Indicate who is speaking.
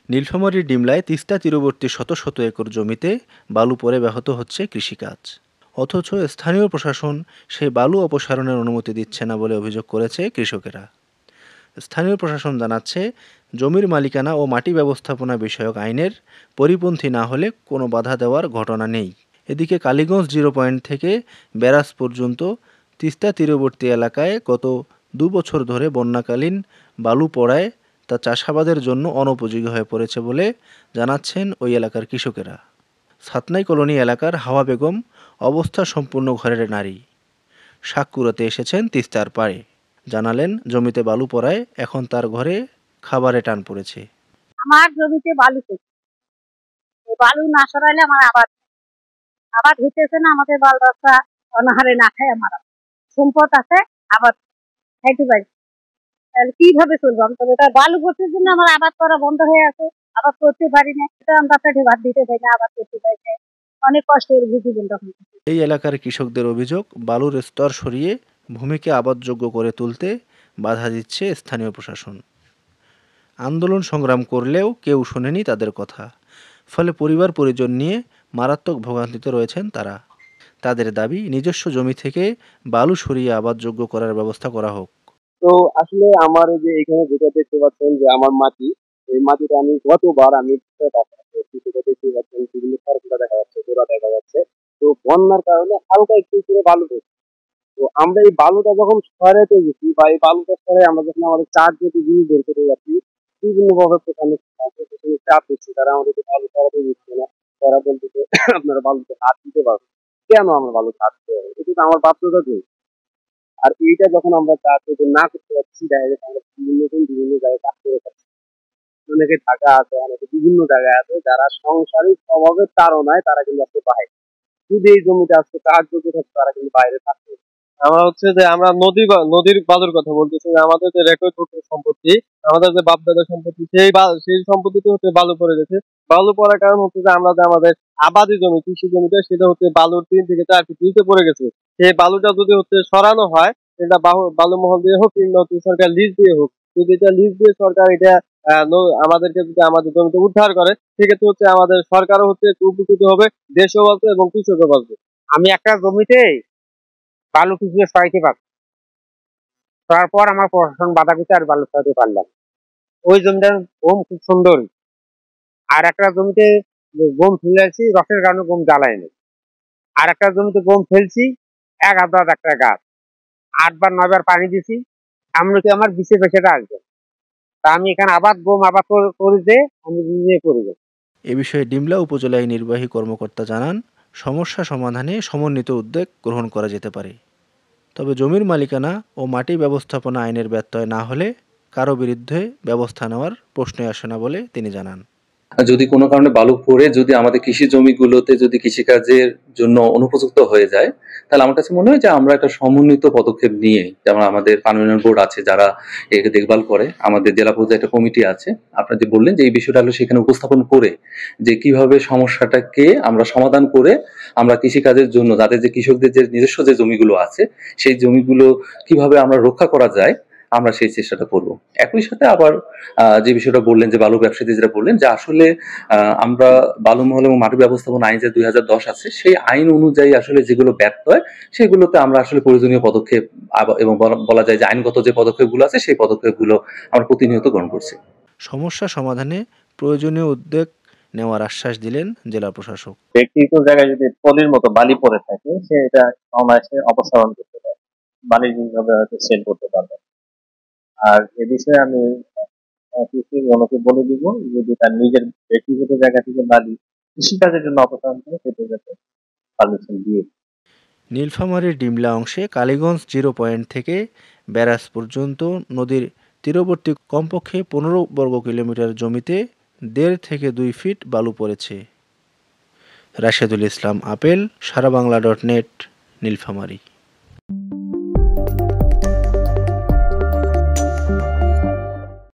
Speaker 1: নীলফামারীর ডিমলায় তিস্তা তীরবর্তী শত শত একর জমিতে বালু পড়ে ব্যাহত হচ্ছে কৃষিকাজ। অথচ স্থানীয় প্রশাসন সেই বালু অপসারণের অনুমতি দিচ্ছে না বলে অভিযোগ করেছে কৃষকেরা। স্থানীয় প্রশাসন জানাচ্ছে, জমির মালিকানা ও মাটি ব্যবস্থাপনা বিষয়ক আইনের পরিপন্থী না হলে কোনো বাধা দেওয়ার ঘটনা নেই। এদিকে কালীগঞ্জ জিরো পয়েন্ট থেকে ব্যারাজ পর্যন্ত তিস্তা তীরবর্তী এলাকায় গত 2 বছর ধরে বন্যাকালীন বালু পড়ায় তা চাষাবাদের জন্য অনুপযোগী হয়ে পড়েছে বলে জানাচ্ছেন ওই এলাকার কৃষকেরা। ছাতনাই কলোনি এলাকার হাওয়া বেগম অবস্থা সম্পূর্ণ ঘরের নারী। শাক কুড়াতে এসেছেন তিস্তার পাড়ে। জানালেন, জমিতে বালু পড়ায় এখন তার ঘরে খাবারে টান পড়েছে।
Speaker 2: আমার জমিতে বালু পড়ছে, বালু না সরাইলে আমার আবাদ হইতেছে না। আমাদের বাল বাচ্চা অনাহারে না খায়। আমার সম্পদ আছে, আবাদ খাইতে পারি, তাহলে কিভাবে চলবো? আমি তো এটা বালু পড়ছে জন্য আমার আবাদ করা বন্ধ হয়ে আছে, আবাদ করতে পারি না। এটা আমরা পেটে ভাত দিতে পারি না, আবাদ করতে পারি না, অনেক কষ্টের জীবন তখন।
Speaker 1: এই এলাকার কৃষকদের অভিযোগ, বালুর স্তর সরিয়ে ভূমিকে আবাদযোগ্য করে তুলতে বাধা দিচ্ছে স্থানীয় প্রশাসন। আন্দোলন সংগ্রাম করলেও কেউ শোনেনি তাদের কথা। ফলে পরিবার পরিজন নিয়ে মারাত্মক ভোগান্তিতে রয়েছেন তারা। তাদের দাবি, নিজস্ব জমি থেকে বালু সরিয়ে আবাদযোগ্য করার ব্যবস্থা করা হোক।
Speaker 3: তো আসলে আমার এই যে এখানে যেটা দেখতে পাচ্ছেন যে আমার মাটি, এই মাটিটা আমি গতবার আমি দেখতে পাচ্ছেন বিভিন্ন সারগুলা দেখা যাচ্ছে, গোড়া দেখা যাচ্ছে। তো বন্যার কারণে হালকা একটু করে বালু পড়ছে। তো আমরা এই বালুটা যখন সরাতে গেছি বা এই বালুটা সরাই আমরা যখন আমাদের চার যদি জিনিস বের করে যাচ্ছি, বিভিন্ন ভাবে প্রধান চাপ দিচ্ছি, তারা আমাদেরকে বালু সরাতে দিচ্ছে না। তারা বলতেছে আপনারা বালুতে হাত দিতে পারবেন। কেন আমরা বালুতে হাত দিতে পারবো? এটা তো আমার বাধ্যতা কই। আর এইটা যখন আমরা কাজ না করতে পারছি, দেখা যাচ্ছে আমরা বিভিন্ন জায়গায় কাজ করে থাকি। অনেকে ঢাকা আছে, অনেকে বিভিন্ন জায়গায় আছে, যারা সংসারিক স্বভাবের তাড়নায় তারা কিন্তু আজকে বাইরে, যদি এই জমিটা আজকে কাজযোগ্য থাকতো তারা কিন্তু বাইরে থাকতো। আমরা হচ্ছে যে আমরা নদীর বালুর কথা বলতেছি, যে আমাদের যে রেকর্ড সম্পত্তি, আমাদের যে বাপদাদা সম্পত্তি, সেই সম্পত্তিতে হচ্ছে বালু পড়ে গেছে। বালু পড়ার কারণ হচ্ছে যে আমরা যে আমাদের আবাদি জমি, কৃষি জমিটা, সেটা হচ্ছে বালুর 3 থেকে 4 ফিট নিচে পড়ে গেছে। সেই বালুটা যদি হচ্ছে সরানো হয়, সেটা বালু মহল দিয়ে হোক কিংবা সরকার লিজ দিয়ে হোক, যদি এটা লিজ দিয়ে সরকার এটা আমাদেরকে যদি আমাদের জমিতে উদ্ধার করে, সেক্ষেত্রে হচ্ছে আমাদের সরকারও হচ্ছে একটু উপকৃত হবে, দেশও বাঁচবে এবং কৃষকও বাঁচবে।
Speaker 4: আমি একটা জমিতে বালু কিছু সরাইতে পারবো, তারপর আমার প্রশাসন বাধা দিতে আর বালু সরাইতে পারলাম। ওই জমিটার গম খুব সুন্দর। আর একটা জমিতে গম ফেলেছি, রসের কারণে গম জ্বালায় নেই। আর একটা জমিতে গম ফেলছি, 1 হাজার একটা গাছ, 8 বার 9 বার পানি দিছি, এমনকি আমার বিশে পেশাটা আসবে। তা আমি এখানে গম আবাদ করে যে আমি নিয়ে করি।
Speaker 1: এ বিষয়ে ডিমলা উপজেলায় নির্বাহী কর্মকর্তা জানান, সমস্যা সমাধানে সমন্বিত উদ্যোগ গ্রহণ করা যেতে পারে। তবে জমির মালিকানা ও মাটি ব্যবস্থাপনা আইনের ব্যত্যয় না হলে কারো বিরুদ্ধে ব্যবস্থা নেওয়ার প্রশ্নই আসে না বলে তিনি জানান।
Speaker 5: যদি কোনো কারণে বালু পড়ে যদি আমাদের কৃষি জমিগুলোতে যদি কৃষিকাজের জন্য অনুপযুক্ত হয়ে যায়, তাহলে আমার কাছে মনে হয় যে আমরা একটা সমন্বিত পদক্ষেপ নিয়ে, যেমন আমাদের পানি উন্নয়ন বোর্ড আছে যারা একে দেখভাল করে, আমাদের জেলা পর্যায়ে একটা কমিটি আছে, আপনারা যে বললেন যে এই বিষয়টা হলো সেখানে উপস্থাপন করে যে কিভাবে সমস্যাটাকে আমরা সমাধান করে আমরা কৃষিকাজের জন্য যাদের যে কৃষকদের যে নিজস্ব যে জমিগুলো আছে সেই জমিগুলো কিভাবে আমরা রক্ষা করা যায়, আমরা সেই চেষ্টাটা করব। একই সাথে আবার যে বিষয়টা বললেন যে বালু ব্যবসায়ী যেটা বললেন যে আসলে আমরা বালু মহল এবং মাটি ব্যবস্থাপনা আইন যে 2010 আছে, সেই আইন অনুযায়ী আসলে যেগুলো ব্যর্থ হয় সেগুলোতে আমরা আসলে প্রয়োজনীয় পদক্ষেপ এবং বলা যায় যে আইনগত যে পদক্ষেপগুলো আছে সেই পদক্ষেপগুলো আমরা প্রতিনিয়ত গ্রহণ করছি।
Speaker 1: সমস্যা সমাধানে প্রয়োজনীয় উদ্যোগ নেওয়ার আশ্বাস দিলেন জেলা প্রশাসক।
Speaker 3: ব্যক্তিগত জায়গায় যদি পলির মতো বালি পড়ে থাকে, সে এটা অনায়াসে অপসারণ করতে পারে, বাণিজ্যিকভাবে হয়তো সেল করতে পারবে। আর এ বিষয়ে আমি অনেকে বলে দিব, যদি তার নিজের ব্যক্তিগত জায়গা থেকে বালি কৃষিকাজের জন্য অপসারণ করে, সেটা যাতে পারমিশন দিয়ে।
Speaker 1: নীলফামারীর ডিমলা অংশে কালীগঞ্জ জিরো পয়েন্ট থেকে ব্যারাজ পর্যন্ত নদীর তীরবর্তী কমপক্ষে 15 বর্গ কিলোমিটার জমিতে 1.5 থেকে 2 ফিট বালু পড়েছে। রাশেদুল ইসলাম, আপেল, সারাবাংলা.net, নীলফামারী।